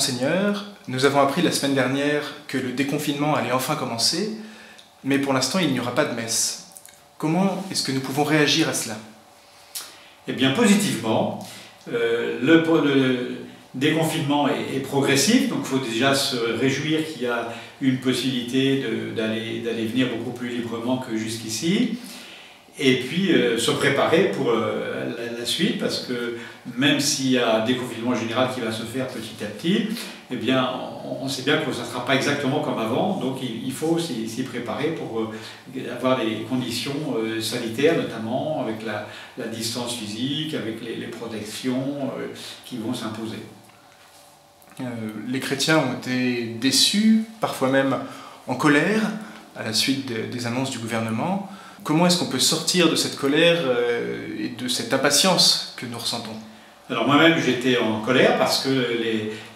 Monseigneur, nous avons appris la semaine dernière que le déconfinement allait enfin commencer, mais pour l'instant il n'y aura pas de messe. Comment est-ce que nous pouvons réagir à cela? Eh bien, positivement. Le déconfinement est progressif, donc il faut déjà se réjouir qu'il y a une possibilité d'aller venir beaucoup plus librement que jusqu'ici. Et puis se préparer pour la suite, parce que même s'il y a un déconfinement général qui va se faire petit à petit, eh bien, on sait bien que ça ne sera pas exactement comme avant, donc il faut s'y préparer pour avoir des conditions sanitaires, notamment avec la distance physique, avec les protections qui vont s'imposer. Les chrétiens ont été déçus, parfois même en colère, à la suite des annonces du gouvernement. Comment est-ce qu'on peut sortir de cette colère et de cette impatience que nous ressentons? Alors moi-même j'étais en colère parce que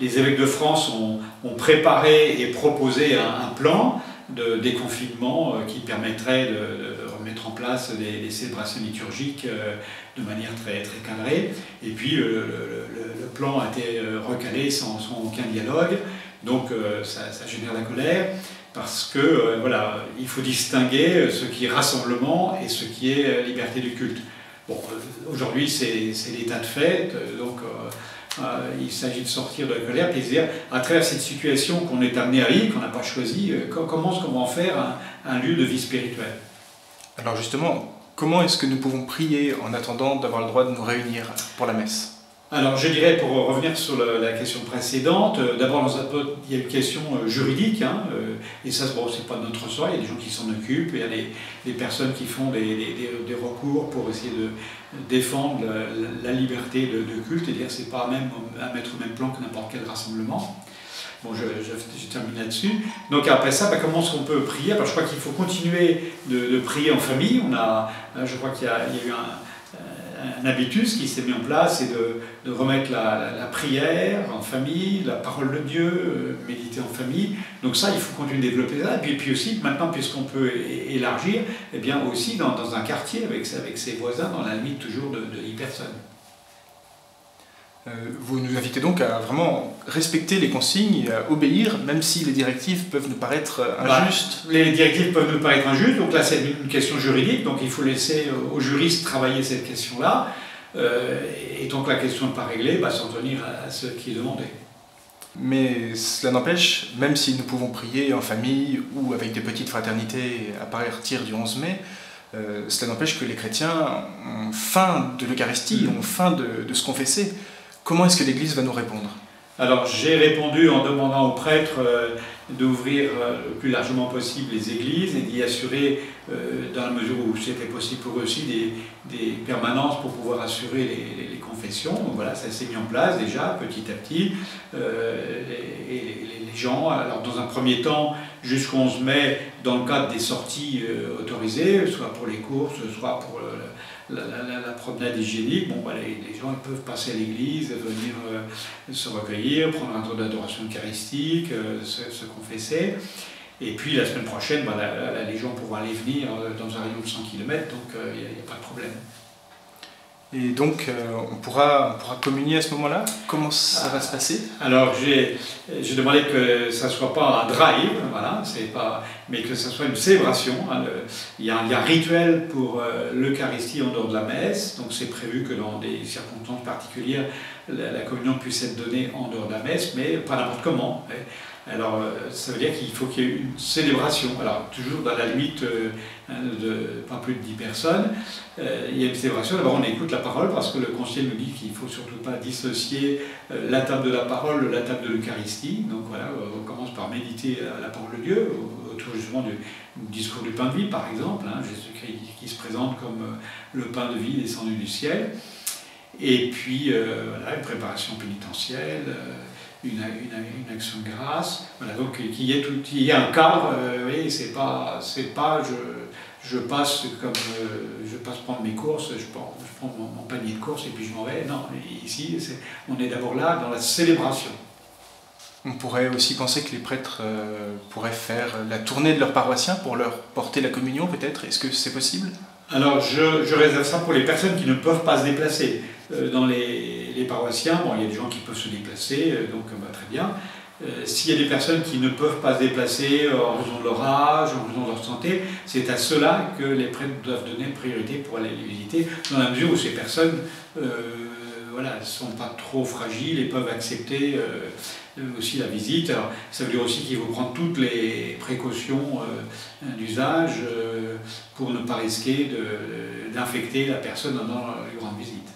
les évêques de France ont préparé et proposé un plan de déconfinement qui permettrait de remettre en place des célébrations liturgiques de manière très, très cadrée. Et puis le plan a été recalé sans aucun dialogue, donc ça génère la colère. Parce que voilà, il faut distinguer ce qui est rassemblement et ce qui est liberté du culte. Bon, aujourd'hui c'est l'état de fait, donc il s'agit de sortir de la colère et de dire, à travers cette situation qu'on est amené à vivre, qu'on n'a pas choisi, comment est-ce qu'on va en faire un lieu de vie spirituelle? Alors justement, comment est-ce que nous pouvons prier en attendant d'avoir le droit de nous réunir pour la messe? Alors je dirais, pour revenir sur la question précédente, d'abord il y a une question juridique, et ça bon, c'est pas de notre ressort, il y a des gens qui s'en occupent, il y a des personnes qui font des recours pour essayer de défendre la liberté de culte, et dire que c'est pas à mettre au même plan que n'importe quel rassemblement. Bon, je termine là-dessus. Donc après ça, comment est-ce qu'on peut prier? Je crois qu'il faut continuer de prier en famille. Je crois qu'il y a eu un habitus qui s'est mis en place, c'est de remettre la prière en famille, la parole de Dieu, méditer en famille. Donc ça, il faut continuer de développer ça. Et puis aussi, maintenant, puisqu'on peut élargir, eh bien aussi dans un quartier avec ses voisins, dans la limite toujours de 10 personnes. Vous nous invitez donc à vraiment respecter les consignes et à obéir, même si les directives peuvent nous paraître injustes. Les directives peuvent nous paraître injustes, donc là c'est une question juridique, donc il faut laisser aux juristes travailler cette question-là, et tant que la question n'est pas réglée, s'en tenir à ce qui est demandé. Mais cela n'empêche, même si nous pouvons prier en famille ou avec des petites fraternités à partir du 11 mai, cela n'empêche que les chrétiens ont faim de l'Eucharistie, ont faim de se confesser. Comment est-ce que l'Église va nous répondre? Alors j'ai répondu en demandant aux prêtres d'ouvrir le plus largement possible les églises et d'y assurer, dans la mesure où c'était possible pour eux aussi, des permanences pour pouvoir assurer les confessions. Donc voilà, ça s'est mis en place déjà petit à petit. Les gens, alors dans un premier temps, jusqu'au 11 mai, dans le cadre des sorties autorisées, soit pour les courses, soit pour la promenade hygiénique, les gens peuvent passer à l'église, venir se recueillir, prendre un temps d'adoration eucharistique, se confesser. Et puis la semaine prochaine, les gens pourront aller venir dans un rayon de 100 km, donc il n'y a pas de problème. Et donc on pourra communier à ce moment-là? Comment ça va se passer? Alors j'ai demandé que ça ne soit pas un drive, mais que ça soit une célébration. Il y a un rituel pour l'Eucharistie en dehors de la messe, donc c'est prévu que dans des circonstances particulières, la communion puisse être donnée en dehors de la messe, mais pas n'importe comment. Alors ça veut dire qu'il faut qu'il y ait une célébration, alors toujours dans la limite de pas plus de 10 personnes, il y a une célébration. D'abord on écoute la parole parce que le concile nous dit qu'il ne faut surtout pas dissocier la table de la parole de la table de l'Eucharistie. Donc voilà, on commence par méditer la parole de Dieu autour justement du discours du pain de vie par exemple, Jésus-Christ qui se présente comme le pain de vie descendu du ciel. Et puis une préparation pénitentielle, une action de grâce, donc qu'il y ait un cadre, vous voyez, c'est pas je passe prendre mes courses, je prends mon panier de courses et puis je m'en vais. Non, ici on est d'abord là dans la célébration. On pourrait aussi penser que les prêtres pourraient faire la tournée de leurs paroissiens pour leur porter la communion peut-être. Est-ce que c'est possible? Alors je réserve ça pour les personnes qui ne peuvent pas se déplacer. Dans les les paroissiens, bon, il y a des gens qui peuvent se déplacer, donc très bien. S'il y a des personnes qui ne peuvent pas se déplacer en raison de leur âge, en raison de leur santé, c'est à ceux-là que les prêtres doivent donner priorité pour aller les visiter, dans la mesure où ces personnes voilà, ne sont pas trop fragiles et peuvent accepter aussi la visite. Alors, ça veut dire aussi qu'il faut prendre toutes les précautions d'usage pour ne pas risquer d'infecter la personne pendant les grandes visites.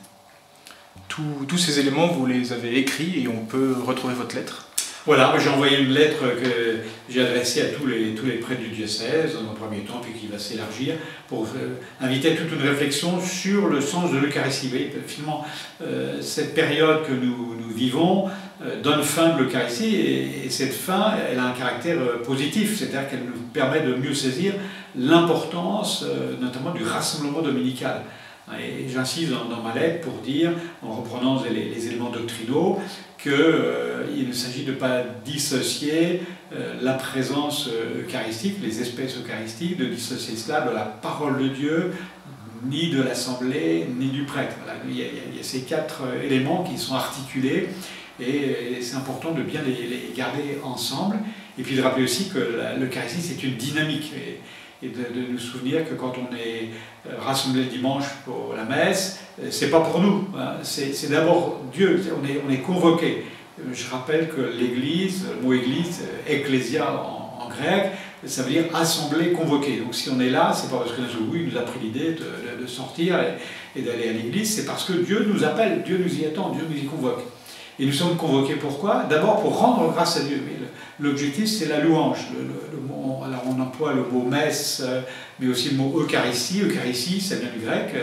Tous ces éléments, vous les avez écrits et on peut retrouver votre lettre? Voilà, j'ai envoyé une lettre que j'ai adressée à tous les prêtres du diocèse, dans un premier temps, puis qui va s'élargir, pour inviter à toute une réflexion sur le sens de l'Eucharistie. Finalement, cette période que nous vivons donne fin de l'Eucharistie, et cette fin, elle a un caractère positif, c'est-à-dire qu'elle nous permet de mieux saisir l'importance, notamment du rassemblement dominical. Et j'insiste dans ma lettre pour dire, en reprenant les éléments doctrinaux, qu'il ne s'agit de ne pas dissocier la présence eucharistique, les espèces eucharistiques, de dissocier cela de la parole de Dieu, ni de l'assemblée, ni du prêtre. Voilà, il y a ces quatre éléments qui sont articulés, et c'est important de bien les garder ensemble, et puis de rappeler aussi que l'Eucharistie c'est une dynamique. Et de nous souvenir que quand on est rassemblé le dimanche pour la messe, c'est pas pour nous, hein, c'est d'abord Dieu, on est convoqué. Je rappelle que l'Église, le mot Église, ecclésia en grec, ça veut dire assemblée, convoqué. Donc si on est là, c'est pas parce que il nous a pris l'idée de sortir et d'aller à l'Église, c'est parce que Dieu nous appelle, Dieu nous y attend, Dieu nous y convoque. Et nous sommes convoqués pourquoi? D'abord pour rendre grâce à Dieu. L'objectif c'est la louange. Alors on emploie le mot messe, mais aussi le mot Eucharistie. Eucharistie, ça vient du grec,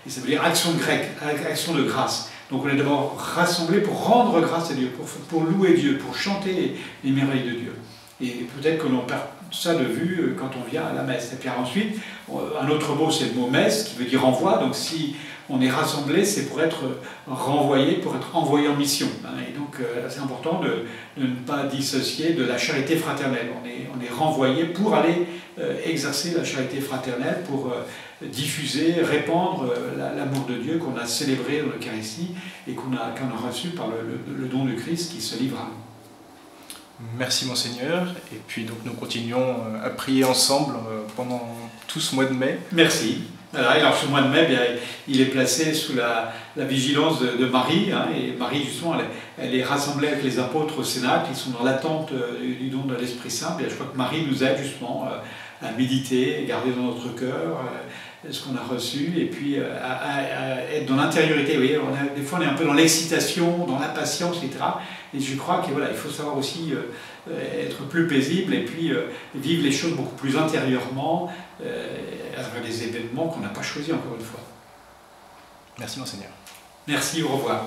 et ça veut dire action grecque, action de grâce. Donc on est d'abord rassemblés pour rendre grâce à Dieu, pour louer Dieu, pour chanter les merveilles de Dieu. Et peut-être que l'on perd ça de vue quand on vient à la messe. Et puis ensuite, un autre mot c'est le mot messe, qui veut dire envoi. Donc si on est rassemblés, c'est pour être renvoyé, pour être envoyé en mission. Et donc c'est important de ne pas dissocier de la charité fraternelle. On est renvoyé pour aller exercer la charité fraternelle, pour diffuser, répandre l'amour de Dieu qu'on a célébré dans l'Eucharistie et qu'on a reçu par le don du Christ qui se livre à nous. Merci Monseigneur, et puis donc nous continuons à prier ensemble pendant tout ce mois de mai. Merci. Alors ce mois de mai, bien, il est placé sous la vigilance de Marie, hein, et Marie justement, elle est rassemblée avec les apôtres au Cénacle, ils sont dans l'attente du don de l'Esprit Saint. Bien, je crois que Marie nous aide justement à méditer, garder dans notre cœur ce qu'on a reçu, et puis à être dans l'intériorité. Vous voyez, des fois on est un peu dans l'excitation, dans l'impatience, etc. Et je crois qu'il voilà, il faut savoir aussi être plus paisible et puis vivre les choses beaucoup plus intérieurement à travers des événements qu'on n'a pas choisis encore une fois. Merci Monseigneur. Merci, au revoir.